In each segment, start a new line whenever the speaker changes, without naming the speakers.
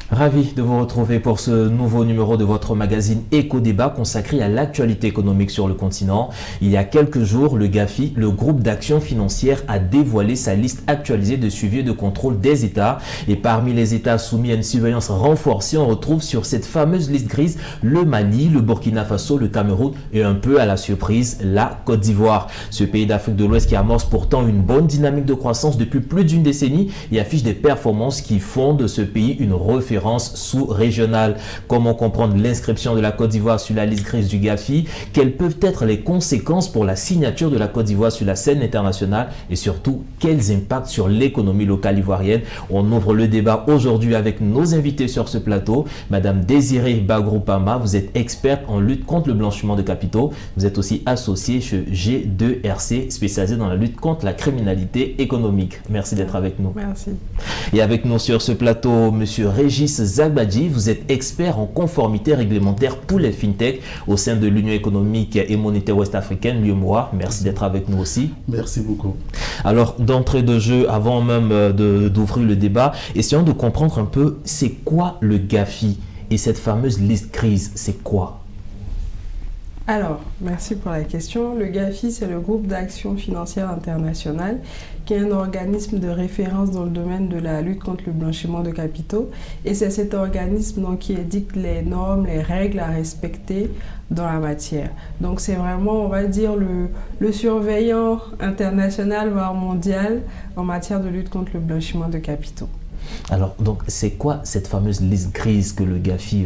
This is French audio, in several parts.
Ravi de vous retrouver pour ce nouveau numéro de votre magazine Éco-Débat consacré à l'actualité économique sur le continent. Il y a quelques jours, le GAFI, le groupe d'action financière, a dévoilé sa liste actualisée de suivi et de contrôle des États. Et parmi les États soumis à une surveillance renforcée, on retrouve sur cette fameuse liste grise le Mali, le Burkina Faso, le Cameroun et un peu à la surprise, la Côte d'Ivoire. Ce pays d'Afrique de l'Ouest qui amorce pourtant une bonne dynamique de croissance depuis plus d'une décennie et affiche des performances qui font de ce pays une référence sous-régionale. Comment comprendre l'inscription de la Côte d'Ivoire sur la liste grise du GAFI? Quelles peuvent être les conséquences pour la signature de la Côte d'Ivoire sur la scène internationale? Et surtout, quels impacts sur l'économie locale ivoirienne? On ouvre le débat aujourd'hui avec nos invités sur ce plateau. Madame Désirée Bagroupama, vous êtes experte en lutte contre le blanchiment de capitaux. Vous êtes aussi associée chez G2RC, spécialisée dans la lutte contre la criminalité économique. Merci d'être avec nous.
Merci.
Et avec nous sur ce plateau, Monsieur Régis Zagbadji, vous êtes expert en conformité réglementaire pour les fintech au sein de l'Union économique et monétaire ouest-africaine, l'UEMOA. Merci d'être avec nous aussi.
Merci beaucoup.
Alors, d'entrée de jeu, avant même d'ouvrir le débat, essayons de comprendre un peu c'est quoi le GAFI et cette fameuse liste grise, c'est quoi?
Alors, merci pour la question. Le GAFI, c'est le groupe d'action financière internationale, qui est un organisme de référence dans le domaine de la lutte contre le blanchiment de capitaux. Et c'est cet organisme donc, qui édicte les normes, les règles à respecter dans la matière. Donc c'est vraiment, on va dire, le surveillant international, voire mondial, en matière de lutte contre le blanchiment de capitaux.
Alors, donc, c'est quoi cette fameuse liste grise que le GAFI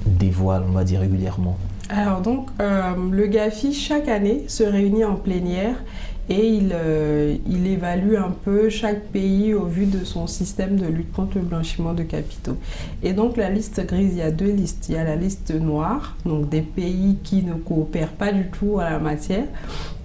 dévoile, on va dire, régulièrement?
Alors donc, le GAFI, chaque année, se réunit en plénière et il évalue un peu chaque pays au vu de son système de lutte contre le blanchiment de capitaux. Et donc, la liste grise, il y a deux listes. Il y a la liste noire, donc des pays qui ne coopèrent pas du tout à la matière,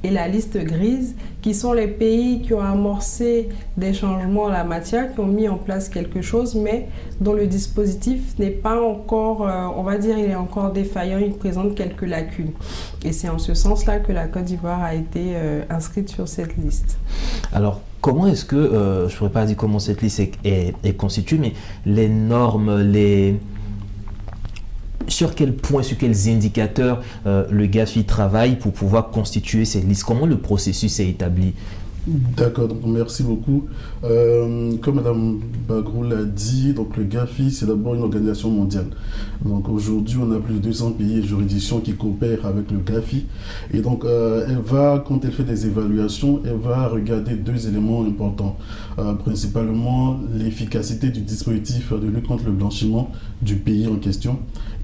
et la liste grise, qui sont les pays qui ont amorcé des changements en la matière, qui ont mis en place quelque chose, mais dont le dispositif n'est pas encore, on va dire, il est encore défaillant, il présente quelques lacunes. Et c'est en ce sens-là que la Côte d'Ivoire a été inscrite sur cette liste.
Alors, comment est-ce que, je ne pourrais pas dire comment cette liste est constituée, mais les normes, sur quel point, sur quels indicateurs le GAFI travaille pour pouvoir constituer ces listes? Comment le processus est établi?
D'accord, donc merci beaucoup. Comme Mme Bagrou l'a dit, donc le GAFI, c'est d'abord une organisation mondiale. Donc aujourd'hui, on a plus de 200 pays et juridictions qui coopèrent avec le GAFI. Et donc, quand elle fait des évaluations, elle va regarder deux éléments importants. Principalement, l'efficacité du dispositif de lutte contre le blanchiment du pays en question.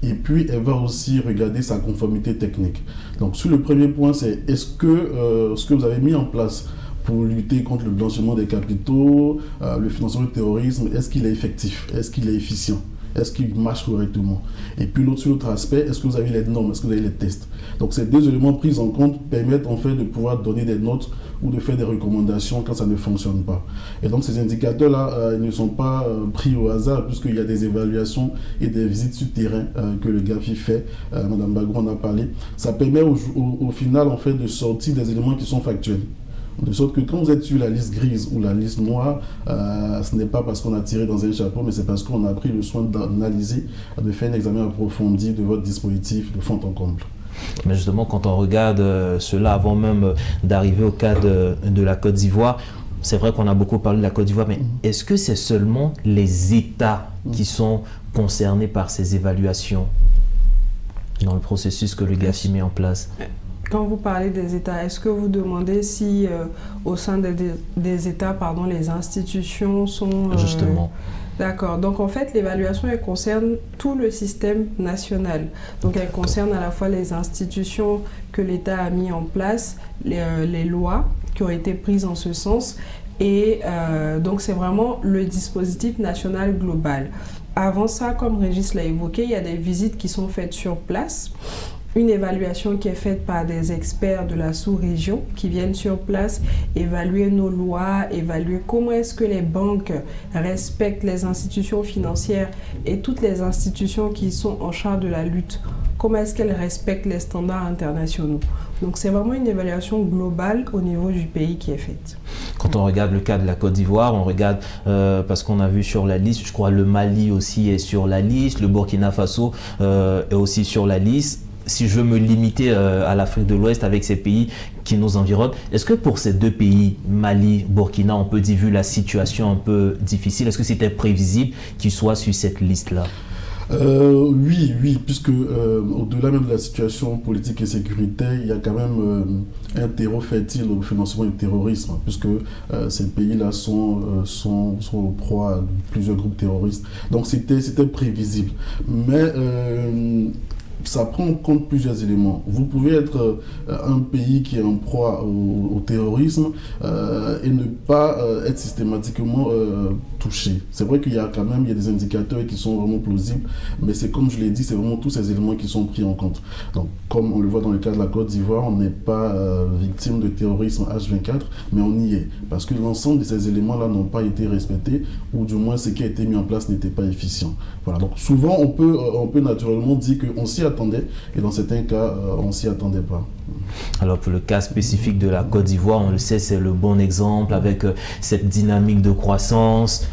Et puis, elle va aussi regarder sa conformité technique. Donc, sur le premier point, c'est est-ce que ce que vous avez mis en place pour lutter contre le blanchiment des capitaux, le financement du terrorisme, est-ce qu'il est effectif? Est-ce qu'il est efficient? Est-ce qu'il marche correctement? Et puis sur l'autre aspect, est-ce que vous avez les normes? Est-ce que vous avez les tests? Donc ces deux éléments pris en compte permettent en fait de pouvoir donner des notes ou de faire des recommandations quand ça ne fonctionne pas. Et donc ces indicateurs-là, ils ne sont pas pris au hasard puisqu'il y a des évaluations et des visites sur terrain que le GAFI fait. Madame Bagrou en a parlé. Ça permet au final en fait de sortir des éléments qui sont factuels. De sorte que quand vous êtes sur la liste grise ou la liste noire, ce n'est pas parce qu'on a tiré dans un chapeau, mais c'est parce qu'on a pris le soin d'analyser, de faire un examen approfondi de votre dispositif de fond en comble.
Mais justement, quand on regarde cela avant même d'arriver au cas de la Côte d'Ivoire, c'est vrai qu'on a beaucoup parlé de la Côte d'Ivoire, mais est-ce que c'est seulement les États qui sont concernés par ces évaluations dans le processus que le GAFI met en place?
Quand vous parlez des États, est-ce que vous demandez si au sein des États, les institutions sont...
Justement.
D'accord. Donc en fait, l'évaluation, elle concerne tout le système national. Donc elle concerne à la fois les institutions que l'État a mis en place, les lois qui ont été prises en ce sens. Et donc c'est vraiment le dispositif national global. Avant ça, comme Régis l'a évoqué, il y a des visites qui sont faites sur place. Une évaluation qui est faite par des experts de la sous-région qui viennent sur place évaluer nos lois, évaluer comment est-ce que les banques respectent les institutions financières et toutes les institutions qui sont en charge de la lutte. Comment est-ce qu'elles respectent les standards internationaux? Donc c'est vraiment une évaluation globale au niveau du pays qui est faite.
Quand on regarde le cas de la Côte d'Ivoire, on regarde, parce qu'on a vu sur la liste, je crois le Mali aussi est sur la liste, le Burkina Faso est aussi sur la liste. Si je veux me limiter à l'Afrique de l'Ouest avec ces pays qui nous environnent, est-ce que pour ces deux pays, Mali, Burkina, on peut dire, vu la situation un peu difficile, est-ce que c'était prévisible qu'ils soient sur cette liste-là?
Oui, puisque au-delà même de la situation politique et sécuritaire, il y a quand même un terreau fertile au financement du terrorisme, puisque ces pays-là sont au proie de plusieurs groupes terroristes. Donc c'était prévisible. Mais ça prend en compte plusieurs éléments. Vous pouvez être un pays qui est en proie au terrorisme et ne pas être systématiquement touché. C'est vrai qu'il y a quand même des indicateurs qui sont vraiment plausibles, mais c'est comme je l'ai dit, c'est vraiment tous ces éléments qui sont pris en compte. Donc, comme on le voit dans le cas de la Côte d'Ivoire, on n'est pas victime de terrorisme H24, mais on y est. Parce que l'ensemble de ces éléments-là n'ont pas été respectés, ou du moins ce qui a été mis en place n'était pas efficient. Voilà. Donc, souvent, on peut naturellement dire qu'on s'y attendait, et dans certains cas, on ne s'y attendait pas.
Alors pour le cas spécifique de la Côte d'Ivoire, on le sait, c'est le bon exemple avec cette dynamique de croissance.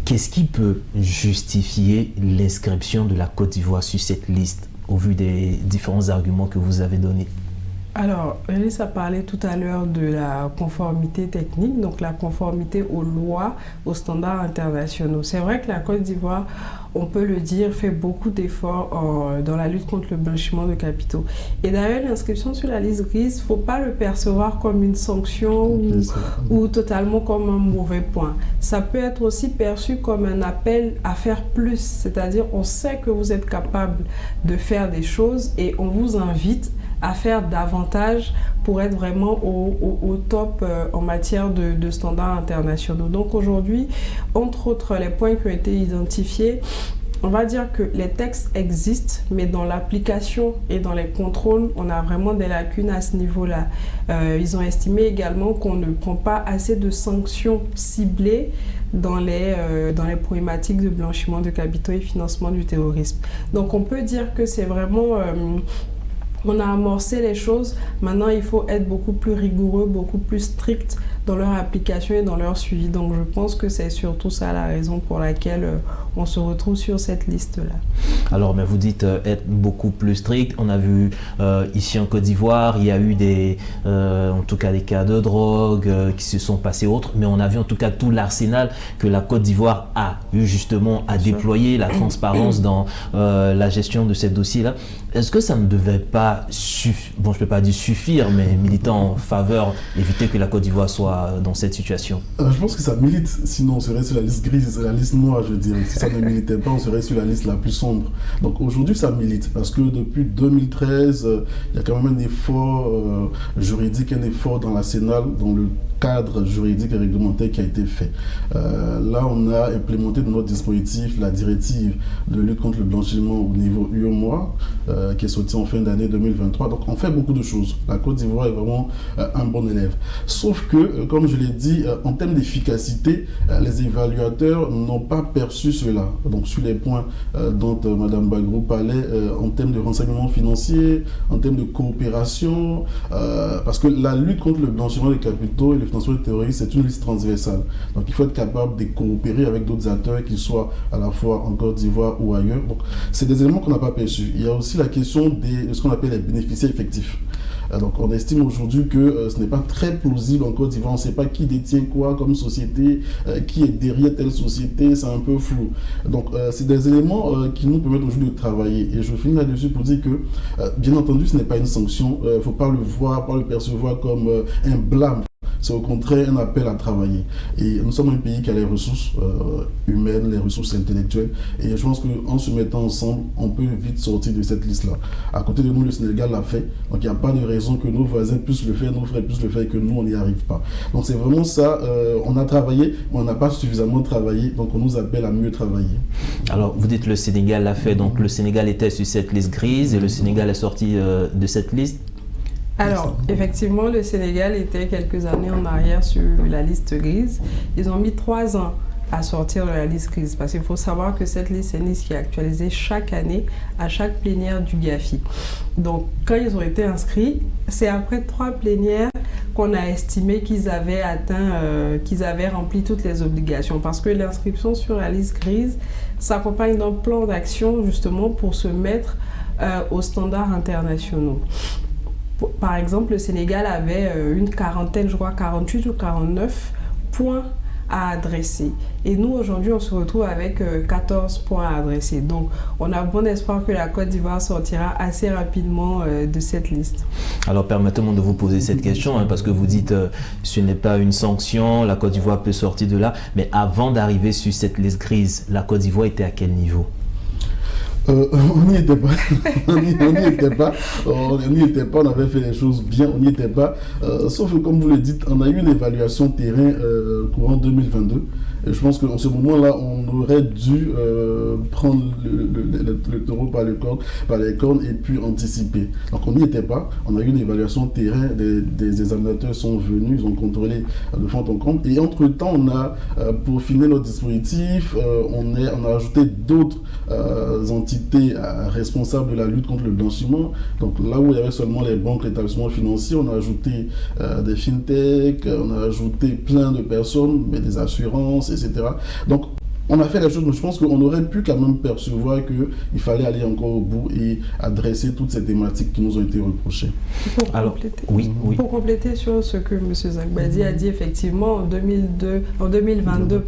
Qu'est-ce qui peut justifier l'inscription de la Côte d'Ivoire sur cette liste au vu des différents arguments que vous avez donnés?
Alors, Elis a parlé tout à l'heure de la conformité technique, donc la conformité aux lois, aux standards internationaux. C'est vrai que la Côte d'Ivoire, on peut le dire, fait beaucoup d'efforts dans la lutte contre le blanchiment de capitaux. Et d'ailleurs, l'inscription sur la liste grise, il ne faut pas le percevoir comme une sanction ou totalement comme un mauvais point. Ça peut être aussi perçu comme un appel à faire plus, c'est-à-dire on sait que vous êtes capable de faire des choses et on vous invite à faire davantage pour être vraiment au top en matière de standards internationaux. Donc aujourd'hui, entre autres les points qui ont été identifiés, on va dire que les textes existent, mais dans l'application et dans les contrôles, on a vraiment des lacunes à ce niveau-là. Ils ont estimé également qu'on ne prend pas assez de sanctions ciblées dans les problématiques de blanchiment de capitaux et financement du terrorisme. Donc on peut dire que c'est vraiment... on a amorcé les choses, maintenant il faut être beaucoup plus rigoureux, beaucoup plus strict dans leur application et dans leur suivi. Donc je pense que c'est surtout ça la raison pour laquelle on se retrouve sur cette liste-là.
Alors, mais vous dites être beaucoup plus strict. On a vu ici en Côte d'Ivoire, il y a eu en tout cas des cas de drogue qui se sont passés autres, mais on a vu en tout cas tout l'arsenal que la Côte d'Ivoire a eu justement à déployer, la transparence dans la gestion de ces dossiers-là. Est-ce que ça ne devait pas suffire, bon je ne peux pas dire suffire, mais militer en faveur, éviter que la Côte d'Ivoire soit dans cette situation?
Je pense que ça milite, sinon on serait sur la liste grise, la liste noire je dirais. Si ça ne militait pas, on serait sur la liste la plus sombre. Donc aujourd'hui ça milite, parce que depuis 2013, il y a quand même un effort juridique, un effort dans l'arsenal, dans le cadre juridique et réglementaire qui a été fait. Là on a implémenté dans notre dispositif la directive de lutte contre le blanchiment au niveau UEMOA, qui est sortie en fin d'année 2023. Donc on fait beaucoup de choses. La Côte d'Ivoire est vraiment un bon élève. Sauf que, comme je l'ai dit, en termes d'efficacité, les évaluateurs n'ont pas perçu cela. Donc sur les points dont Mme Bagrou parlait, en termes de renseignement financier, en termes de coopération, parce que la lutte contre le blanchiment des capitaux et le financement du terrorisme, c'est une liste transversale. Donc il faut être capable de coopérer avec d'autres acteurs, qu'ils soient à la fois en Côte d'Ivoire ou ailleurs. Donc c'est des éléments qu'on n'a pas perçus. Il y a aussi la question de ce qu'on appelle les bénéficiaires effectifs. Donc on estime aujourd'hui que ce n'est pas très plausible en Côte d'Ivoire, on ne sait pas qui détient quoi comme société, qui est derrière telle société, c'est un peu flou. Donc c'est des éléments qui nous permettent aujourd'hui de travailler. Et je finis là-dessus pour dire que, bien entendu, ce n'est pas une sanction, il ne faut pas le voir, pas le percevoir comme un blâme. C'est au contraire un appel à travailler. Et nous sommes un pays qui a les ressources humaines, les ressources intellectuelles. Et je pense qu'en se mettant ensemble, on peut vite sortir de cette liste-là. À côté de nous, le Sénégal l'a fait. Donc il n'y a pas de raison que nos voisins puissent le faire, nos frères puissent le faire et que nous, on n'y arrive pas. Donc c'est vraiment ça. On a travaillé, mais on n'a pas suffisamment travaillé. Donc on nous appelle à mieux travailler.
Alors vous dites le Sénégal l'a fait. Donc le Sénégal était sur cette liste grise et le Sénégal est sorti de cette liste.
Alors, effectivement, le Sénégal était quelques années en arrière sur la liste grise. Ils ont mis 3 ans à sortir de la liste grise parce qu'il faut savoir que cette liste est une liste qui est actualisée chaque année à chaque plénière du GAFI. Donc, quand ils ont été inscrits, c'est après 3 plénières qu'on a estimé qu'ils avaient qu'ils avaient rempli toutes les obligations. Parce que l'inscription sur la liste grise s'accompagne d'un plan d'action justement pour se mettre aux standards internationaux. Par exemple, le Sénégal avait une quarantaine, je crois 48 ou 49 points à adresser. Et nous, aujourd'hui, on se retrouve avec 14 points à adresser. Donc, on a bon espoir que la Côte d'Ivoire sortira assez rapidement de cette liste.
Alors, permettez-moi de vous poser cette question, parce que vous dites ce n'est pas une sanction, la Côte d'Ivoire peut sortir de là. Mais avant d'arriver sur cette liste grise, la Côte d'Ivoire était à quel niveau ?
On n'y était pas. On n'y était pas, on avait fait les choses bien, on n'y était pas. Sauf que, comme vous le dites, on a eu une évaluation terrain courant 2022. Et je pense qu'en ce moment-là, on aurait dû prendre le taureau par les cornes et puis anticiper. Donc on n'y était pas. On a eu une évaluation terrain, des examinateurs sont venus, ils ont contrôlé de fond en comble. Et entre-temps, on a peaufiné notre dispositif, on a ajouté d'autres entités responsables de la lutte contre le blanchiment. Donc là où il y avait seulement les banques, les établissements financiers, on a ajouté des fintech, on a ajouté plein de personnes, mais des assurances, etc. Donc, on a fait la chose, mais je pense qu'on aurait pu quand même percevoir qu'il fallait aller encore au bout et adresser toutes ces thématiques qui nous ont été reprochées.
Pour compléter sur ce que M. Zagbadi a dit, effectivement, en 2022,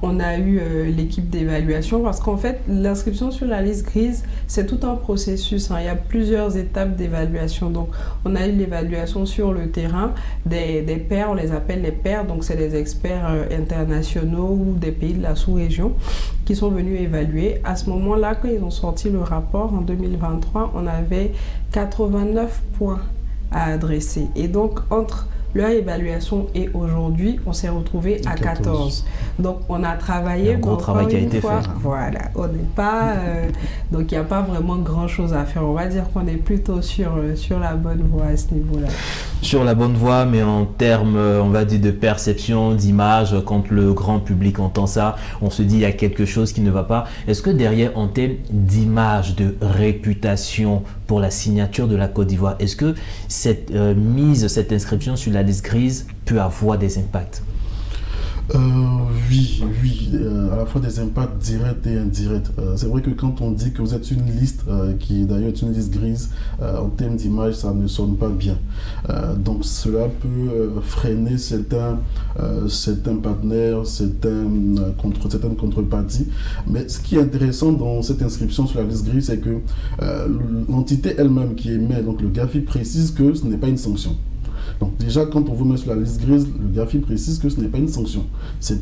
on a eu l'équipe d'évaluation parce qu'en fait, l'inscription sur la liste grise, c'est tout un processus. Il y a plusieurs étapes d'évaluation. Donc, on a eu l'évaluation sur le terrain des pairs, on les appelle les pairs, donc c'est des experts internationaux ou des pays de la sous-région qui sont venus évaluer. À ce moment-là, quand ils ont sorti le rapport en 2023, on avait 89 points à adresser. Et donc, entre leur évaluation et aujourd'hui, on s'est retrouvé à 14. Donc, on a travaillé.
Un gros travail qui a été fait.
Voilà, on n'est pas... donc, il n'y a pas vraiment grand-chose à faire. On va dire qu'on est plutôt sur la bonne voie à ce niveau-là.
Sur la bonne voie, mais en termes, on va dire, de perception, d'image, quand le grand public entend ça, on se dit il y a quelque chose qui ne va pas. Est-ce que derrière, en termes d'image, de réputation pour la signature de la Côte d'Ivoire, est-ce que cette cette inscription sur la liste grise peut avoir des impacts?
Oui, à la fois des impacts directs et indirects. C'est vrai que quand on dit que vous êtes une liste, qui d'ailleurs est une liste grise, en termes d'image, ça ne sonne pas bien. Donc cela peut freiner certains partenaires, certaines contreparties. Mais ce qui est intéressant dans cette inscription sur la liste grise, c'est que l'entité elle-même qui émet, donc le GAFI, précise que ce n'est pas une sanction. Donc déjà, quand on vous met sur la liste grise, le GAFI précise que ce n'est pas une sanction. C'est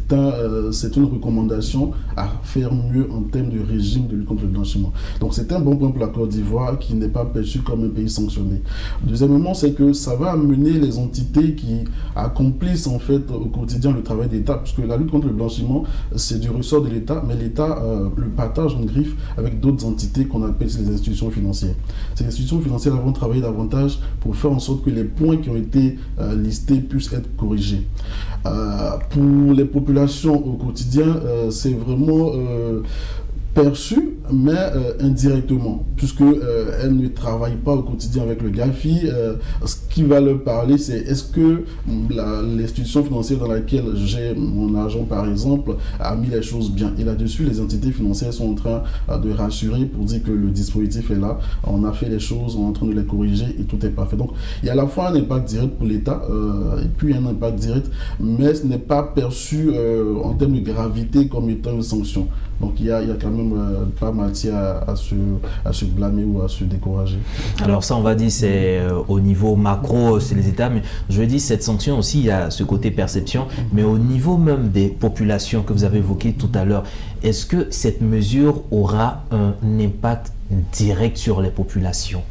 une recommandation à faire mieux en termes de régime de lutte contre le blanchiment. Donc c'est un bon point pour la Côte d'Ivoire qui n'est pas perçu comme un pays sanctionné. Deuxièmement, c'est que ça va amener les entités qui accomplissent en fait au quotidien le travail d'État, puisque la lutte contre le blanchiment, c'est du ressort de l'État, mais l'État le partage en griffe avec d'autres entités qu'on appelle les institutions financières. Ces institutions financières vont travailler davantage pour faire en sorte que les points qui ont été listés puissent être corrigés. Pour les populations au quotidien, c'est vraiment perçue, mais indirectement, puisque elle ne travaille pas au quotidien avec le GAFI. Ce qui va leur parler, c'est est-ce que l'institution financière dans laquelle j'ai mon argent, par exemple, a mis les choses bien. Et là-dessus, les entités financières sont en train de rassurer pour dire que le dispositif est là, on a fait les choses, on est en train de les corriger et tout est parfait. Donc, il y a à la fois un impact direct pour l'État et puis un impact direct, mais ce n'est pas perçu en termes de gravité comme étant une sanction. Donc il y a quand même pas matière à se blâmer ou à se décourager.
Alors ça, on va dire, c'est au niveau macro, c'est les États, mais je veux dire, cette sanction aussi, il y a ce côté perception, mais au niveau même des populations que vous avez évoqué tout à l'heure, est-ce que cette mesure aura un impact direct sur les populations?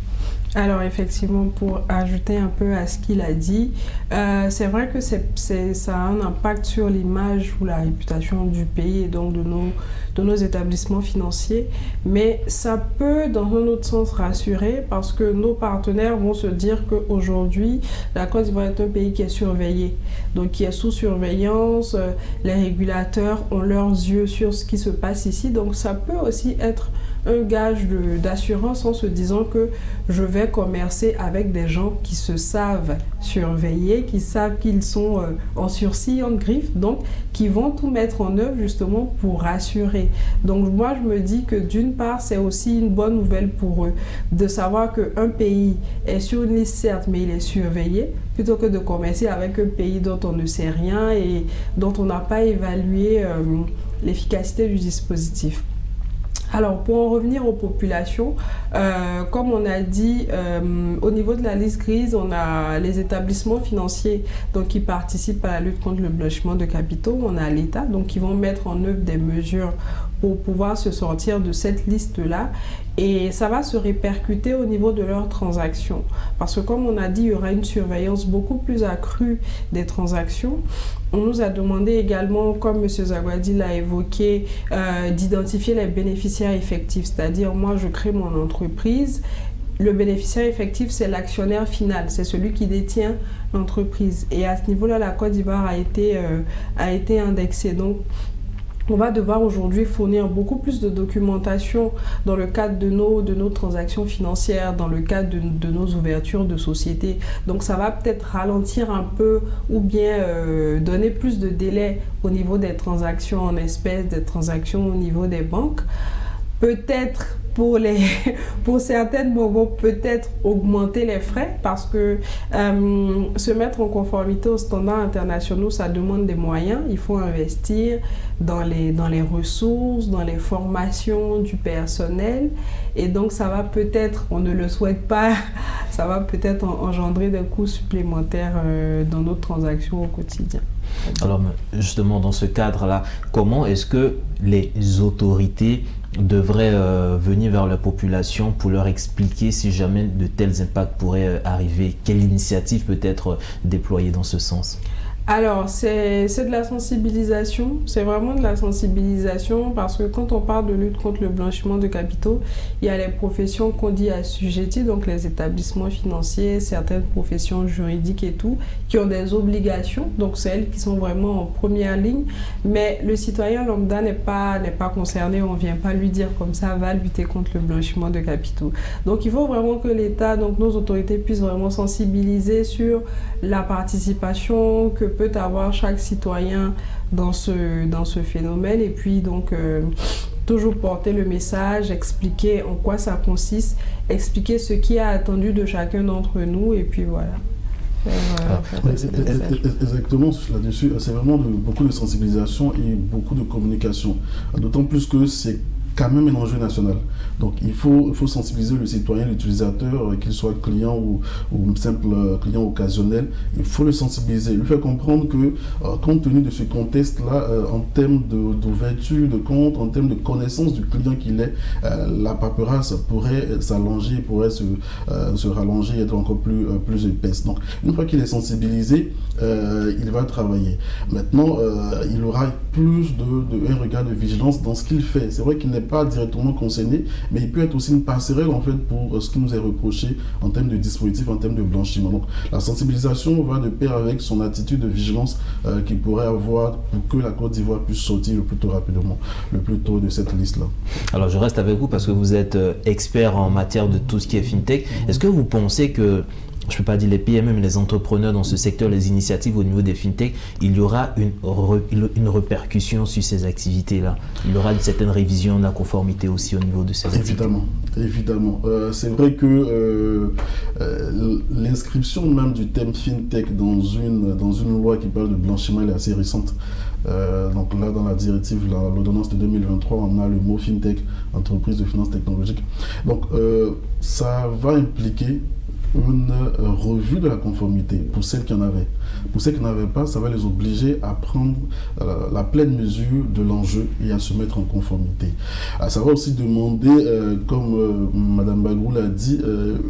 Alors effectivement, pour ajouter un peu à ce qu'il a dit, c'est vrai que ça a un impact sur l'image ou la réputation du pays et donc de nos établissements financiers, mais ça peut dans un autre sens rassurer parce que nos partenaires vont se dire qu'aujourd'hui, la Côte d'Ivoire est un pays qui est surveillé, donc qui est sous surveillance, les régulateurs ont leurs yeux sur ce qui se passe ici, donc ça peut aussi être un gage d'assurance en se disant que je vais commercer avec des gens qui se savent surveiller, qui savent qu'ils sont en sursis, en griffe, donc qui vont tout mettre en œuvre justement pour rassurer. Donc moi je me dis que d'une part c'est aussi une bonne nouvelle pour eux de savoir qu'un pays est sur une liste certes mais il est surveillé, plutôt que de commercer avec un pays dont on ne sait rien et dont on n'a pas évalué l'efficacité du dispositif. Alors, pour en revenir aux populations, comme on a dit, au niveau de la liste grise, on a les établissements financiers donc, qui participent à la lutte contre le blanchiment de capitaux. On a l'État, donc qui vont mettre en œuvre des mesures pour pouvoir se sortir de cette liste-là. Et ça va se répercuter au niveau de leurs transactions. Parce que comme on a dit, il y aura une surveillance beaucoup plus accrue des transactions. On nous a demandé également, comme M. Zagwadi l'a évoqué, d'identifier les bénéficiaires effectifs. C'est-à-dire, moi, je crée mon entreprise. Le bénéficiaire effectif, c'est l'actionnaire final. C'est celui qui détient l'entreprise. Et à ce niveau-là, la Côte d'Ivoire a été indexée. Donc, on va devoir aujourd'hui fournir beaucoup plus de documentation dans le cadre de nos transactions financières, dans le cadre de nos ouvertures de société. Donc ça va peut-être ralentir un peu ou bien donner plus de délai au niveau des transactions en espèces, des transactions au niveau des banques. Peut-être pour certaines vont peut-être augmenter les frais parce que se mettre en conformité aux standards internationaux, ça demande des moyens. Il faut investir dans les ressources, dans les formations du personnel. Et donc, ça va peut-être, on ne le souhaite pas, ça va peut-être engendrer des coûts supplémentaires dans nos transactions au quotidien.
Alors, justement, dans ce cadre-là, comment est-ce que les autorités devraient venir vers la population pour leur expliquer si jamais de tels impacts pourraient arriver? Quelle initiative peut être déployée dans ce sens?
Alors, c'est de la sensibilisation, c'est vraiment de la sensibilisation parce que quand on parle de lutte contre le blanchiment de capitaux, il y a les professions qu'on dit assujetties, donc les établissements financiers, certaines professions juridiques et tout, qui ont des obligations, donc c'est elles qui sont vraiment en première ligne, mais le citoyen lambda n'est pas concerné, on ne vient pas lui dire comme ça, va lutter contre le blanchiment de capitaux. Donc il faut vraiment que l'État, donc nos autorités puissent vraiment sensibiliser sur la participation que peut avoir chaque citoyen dans ce phénomène et puis donc toujours porter le message, expliquer en quoi ça consiste, expliquer ce qui est attendu de chacun d'entre nous et puis voilà.
Exactement, là-dessus, c'est vraiment beaucoup de sensibilisation et beaucoup de communication, d'autant plus que c'est quand même un enjeu national. Donc il faut sensibiliser le citoyen, l'utilisateur, qu'il soit client ou simple client occasionnel, il faut le sensibiliser, lui faire comprendre que compte tenu de ce contexte-là, en termes d'ouverture de compte, en termes de connaissance du client qu'il est, la paperasse pourrait s'allonger, pourrait se rallonger et être encore plus épaisse. Donc une fois qu'il est sensibilisé, il va travailler. Maintenant, il aura plus un regard de vigilance dans ce qu'il fait. C'est vrai qu'il n'est pas directement concerné, mais il peut être aussi une passerelle en fait pour ce qui nous est reproché en termes de dispositifs, en termes de blanchiment. Donc la sensibilisation va de pair avec son attitude de vigilance qu'il pourrait avoir pour que la Côte d'Ivoire puisse sortir le plus tôt rapidement, le plus tôt de cette liste-là.
Alors je reste avec vous parce que vous êtes expert en matière de tout ce qui est FinTech. Est-ce que vous pensez que, je ne peux pas dire les PME, mais les entrepreneurs dans ce secteur, les initiatives au niveau des FinTech, il y aura une répercussion sur ces activités-là? Il y aura une certaine révision de la conformité aussi au niveau de ces activités?
Évidemment. C'est vrai que l'inscription même du thème FinTech dans une loi qui parle de blanchiment est assez récente. Donc là, dans la directive, l'ordonnance de 2023, on a le mot FinTech, entreprise de finances technologiques. Donc ça va impliquer une revue de la conformité pour celles qui en avaient. Pour celles qui n'en avaient pas, ça va les obliger à prendre la pleine mesure de l'enjeu et à se mettre en conformité. Ça va aussi demander, comme Mme Bagrou l'a dit,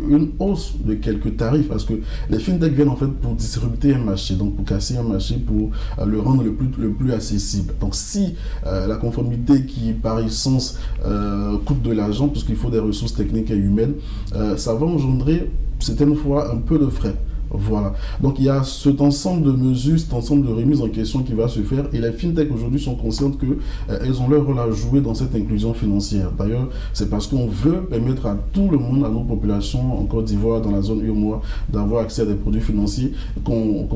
une hausse de quelques tarifs parce que les fintech viennent en fait pour disrupter un marché, donc pour casser un marché, pour le rendre le plus accessible. Donc si la conformité qui par essence coûte de l'argent puisqu'il faut des ressources techniques et humaines, ça va engendrer certaines fois un peu de frais. Voilà. Donc il y a cet ensemble de mesures, cet ensemble de remises en question qui va se faire et les fintechs aujourd'hui sont conscientes qu'elles ont leur rôle à jouer dans cette inclusion financière. D'ailleurs, c'est parce qu'on veut permettre à tout le monde, à nos populations en Côte d'Ivoire, dans la zone UEMOA, d'avoir accès à des produits financiers, qu'on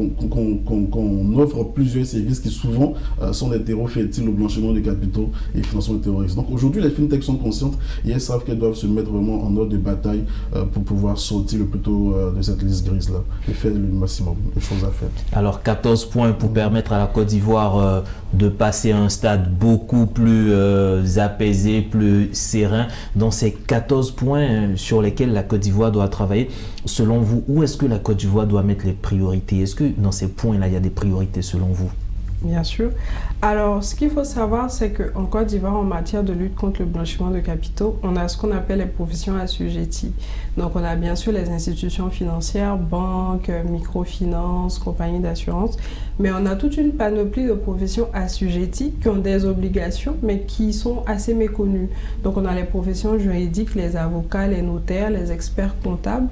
offre plusieurs services qui souvent sont des terreaux fertiles au blanchiment de capitaux et financement de terrorisme. Donc aujourd'hui, les fintechs sont conscientes et elles savent qu'elles doivent se mettre vraiment en ordre de bataille pour pouvoir sortir le plus tôt de cette liste grise-là. Et faire le maximum de choses à faire.
Alors 14 points pour permettre à la Côte d'Ivoire de passer à un stade beaucoup plus apaisé, plus serein. Dans ces 14 points sur lesquels la Côte d'Ivoire doit travailler, selon vous, où est-ce que la Côte d'Ivoire doit mettre les priorités? Est-ce que dans ces points-là, il y a des priorités selon vous?
Bien sûr. Alors, ce qu'il faut savoir, c'est qu'en Côte d'Ivoire, en matière de lutte contre le blanchiment de capitaux, on a ce qu'on appelle les professions assujetties. Donc, on a bien sûr les institutions financières, banques, microfinances, compagnies d'assurance, mais on a toute une panoplie de professions assujetties qui ont des obligations, mais qui sont assez méconnues. Donc, on a les professions juridiques, les avocats, les notaires, les experts comptables.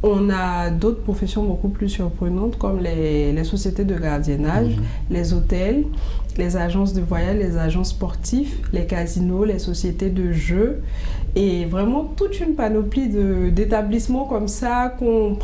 On a d'autres professions beaucoup plus surprenantes comme les sociétés de gardiennage, les hôtels, les agences de voyage, les agents sportifs, les casinos, les sociétés de jeux et vraiment toute une panoplie d'établissements comme ça qu'on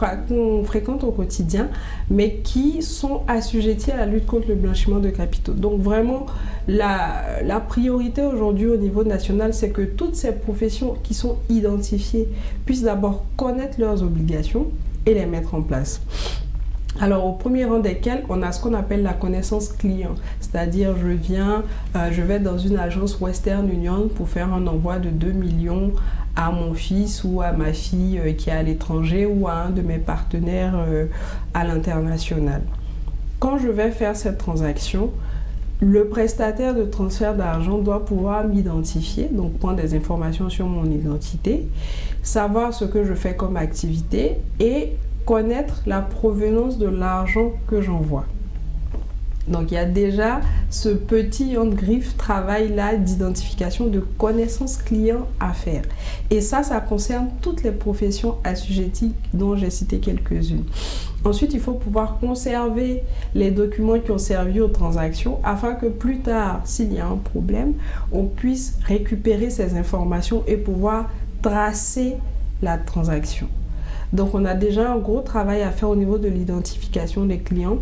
fréquente au quotidien mais qui sont assujettis à la lutte contre le blanchiment de capitaux. Donc vraiment la priorité aujourd'hui au niveau national, c'est que toutes ces professions qui sont identifiées puissent d'abord connaître leurs obligations et les mettre en place. Alors au premier rang desquels, on a ce qu'on appelle la connaissance client, c'est-à-dire je vais dans une agence Western Union pour faire un envoi de 2 millions à mon fils ou à ma fille qui est à l'étranger ou à un de mes partenaires à l'international. Quand je vais faire cette transaction, le prestataire de transfert d'argent doit pouvoir m'identifier, donc prendre des informations sur mon identité, savoir ce que je fais comme activité et connaître la provenance de l'argent que j'envoie. Donc il y a déjà ce petit griffe travail-là d'identification, de connaissance client à faire. Et ça concerne toutes les professions assujetties dont j'ai cité quelques-unes. Ensuite, il faut pouvoir conserver les documents qui ont servi aux transactions afin que plus tard, s'il y a un problème, on puisse récupérer ces informations et pouvoir tracer la transaction. Donc, on a déjà un gros travail à faire au niveau de l'identification des clients,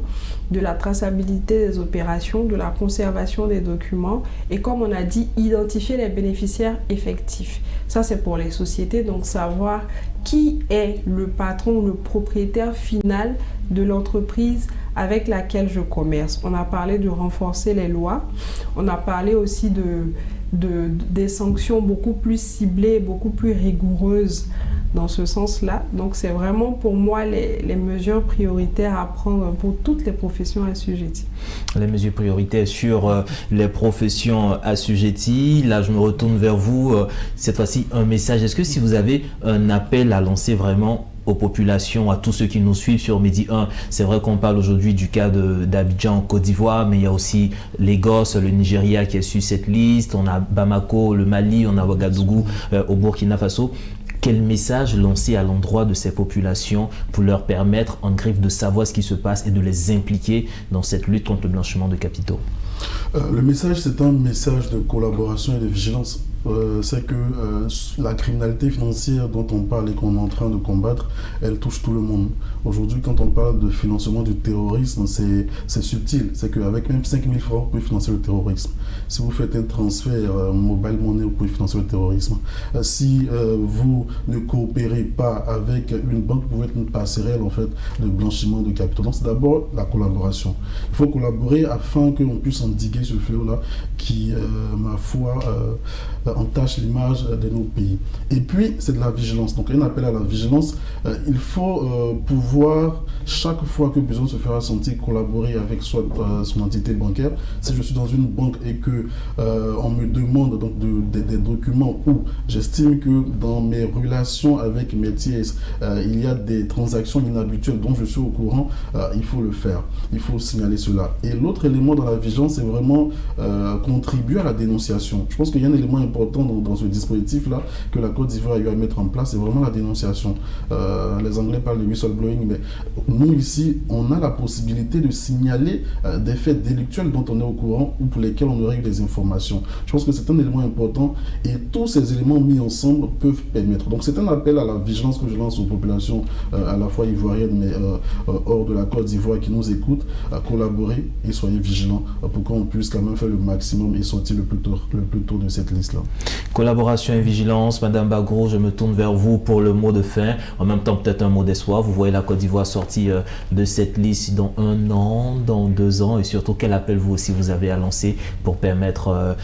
de la traçabilité des opérations, de la conservation des documents et, comme on a dit, identifier les bénéficiaires effectifs. Ça, c'est pour les sociétés, donc savoir qui est le patron ou le propriétaire final de l'entreprise avec laquelle je commerce. On a parlé de renforcer les lois, on a parlé aussi des sanctions beaucoup plus ciblées, beaucoup plus rigoureuses dans ce sens-là. Donc, c'est vraiment pour moi les mesures prioritaires à prendre pour toutes les professions assujetties.
Les mesures prioritaires sur les professions assujetties. Là, je me retourne vers vous. Cette fois-ci, un message. Est-ce que si vous avez un appel à lancer vraiment aux populations, à tous ceux qui nous suivent sur Midi 1, c'est vrai qu'on parle aujourd'hui du cas d'Abidjan en Côte d'Ivoire, mais il y a aussi Lagos, le Nigeria qui est sur cette liste. On a Bamako, le Mali, on a Ouagadougou au Burkina Faso. Quel message lancer à l'endroit de ces populations pour leur permettre en griffe de savoir ce qui se passe et de les impliquer dans cette lutte contre le blanchiment de capitaux?
Le message, c'est un message de collaboration et de vigilance. C'est que la criminalité financière dont on parle et qu'on est en train de combattre, elle touche tout le monde. Aujourd'hui, quand on parle de financement du terrorisme, c'est subtil. C'est qu'avec même 5 000 francs, vous pouvez financer le terrorisme. Si vous faites un transfert mobile money, vous pouvez financer le terrorisme. Si vous ne coopérez pas avec une banque, vous pouvez être une passerelle en fait, de blanchiment de capitaux. Donc c'est d'abord la collaboration. Il faut collaborer afin qu'on puisse endiguer ce fléau-là qui, ma foi, entache l'image de nos pays. Et puis, c'est de la vigilance. Donc, un appel à la vigilance. Il faut pouvoir, chaque fois que besoin se fera sentir, collaborer avec soit son entité bancaire. Si je suis dans une banque et que on me demande donc des documents ou j'estime que dans mes relations avec mes tiers, il y a des transactions inhabituelles dont je suis au courant, il faut le faire. Il faut signaler cela. Et l'autre élément dans la vigilance, c'est vraiment contribuer à la dénonciation. Je pense qu'il y a un élément important dans ce dispositif-là que la Côte d'Ivoire a eu à mettre en place, c'est vraiment la dénonciation. Les Anglais parlent de whistleblowing, mais nous ici, on a la possibilité de signaler des faits délictuels dont on est au courant ou pour lesquels on aurait eu des informations. Je pense que c'est un élément important et tous ces éléments mis ensemble peuvent permettre. Donc c'est un appel à la vigilance que je lance aux populations à la fois ivoiriennes mais hors de la Côte d'Ivoire qui nous écoutent, à collaborer et soyez vigilants pour qu'on puisse quand même faire le maximum et sortir le plus tôt de cette liste-là.
Collaboration et vigilance. Madame Bagroul, je me tourne vers vous pour le mot de fin. En même temps, peut-être un mot d'espoir. Vous voyez la Côte d'Ivoire sortie de cette liste dans 1 an, dans 2 ans, et surtout quel appel vous aussi vous avez à lancer pour permettre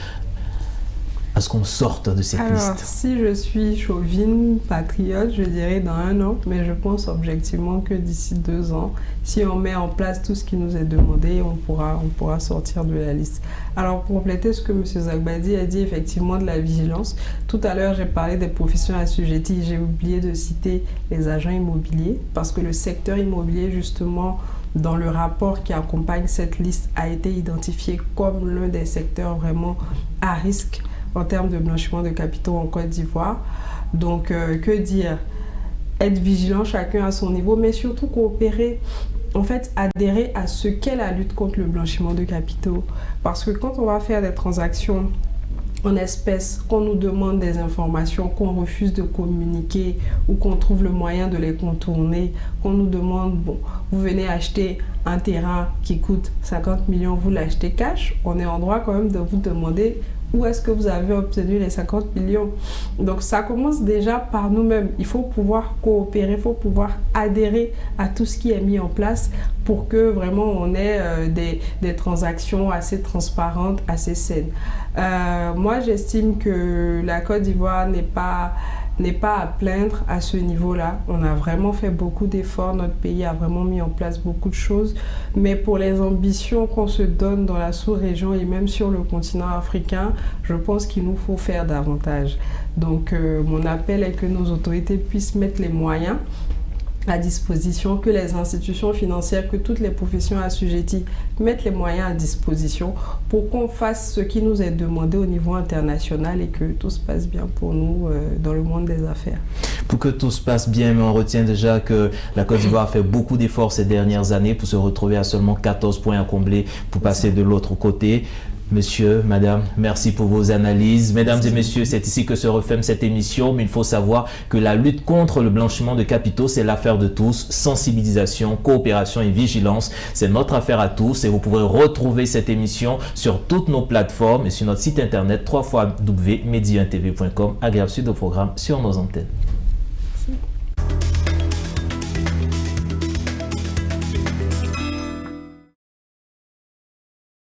à ce qu'on sorte de cette liste?
Alors, si je suis chauvine, patriote, je dirais dans 1 an, mais je pense objectivement que d'ici 2 ans, si on met en place tout ce qui nous est demandé, on pourra sortir de la liste. Alors, pour compléter ce que M. Zagbadi a dit, effectivement, de la vigilance, tout à l'heure, j'ai parlé des professions assujetties, j'ai oublié de citer les agents immobiliers, parce que le secteur immobilier, justement, dans le rapport qui accompagne cette liste, a été identifié comme l'un des secteurs vraiment à risque en termes de blanchiment de capitaux en Côte d'Ivoire. Donc, que dire? Être vigilant chacun à son niveau, mais surtout coopérer, en fait, adhérer à ce qu'est la lutte contre le blanchiment de capitaux. Parce que quand on va faire des transactions en espèces, qu'on nous demande des informations, qu'on refuse de communiquer ou qu'on trouve le moyen de les contourner, qu'on nous demande, bon, vous venez acheter un terrain qui coûte 50 millions, vous l'achetez cash, on est en droit quand même de vous demander où est-ce que vous avez obtenu les 50 millions. Donc ça commence déjà par nous-mêmes. Il faut pouvoir coopérer, il faut pouvoir adhérer à tout ce qui est mis en place pour que vraiment on ait des transactions assez transparentes, assez saines. Moi, j'estime que la Côte d'Ivoire n'est pas à plaindre à ce niveau-là. On a vraiment fait beaucoup d'efforts, notre pays a vraiment mis en place beaucoup de choses, mais pour les ambitions qu'on se donne dans la sous-région et même sur le continent africain, je pense qu'il nous faut faire davantage. Donc mon appel est que nos autorités puissent mettre les moyens à disposition, que les institutions financières, que toutes les professions assujetties mettent les moyens à disposition pour qu'on fasse ce qui nous est demandé au niveau international et que tout se passe bien pour nous dans le monde des affaires.
Pour que tout se passe bien, mais on retient déjà que la Côte d'Ivoire a fait beaucoup d'efforts ces dernières années pour se retrouver à seulement 14 points à combler pour passer de l'autre côté. Monsieur, madame, merci pour vos analyses. Mesdames et messieurs, c'est ici que se referme cette émission, mais il faut savoir que la lutte contre le blanchiment de capitaux, c'est l'affaire de tous. Sensibilisation, coopération et vigilance, c'est notre affaire à tous et vous pourrez retrouver cette émission sur toutes nos plateformes et sur notre site internet www.mediantv.com. Agréable suite au programme sur nos antennes.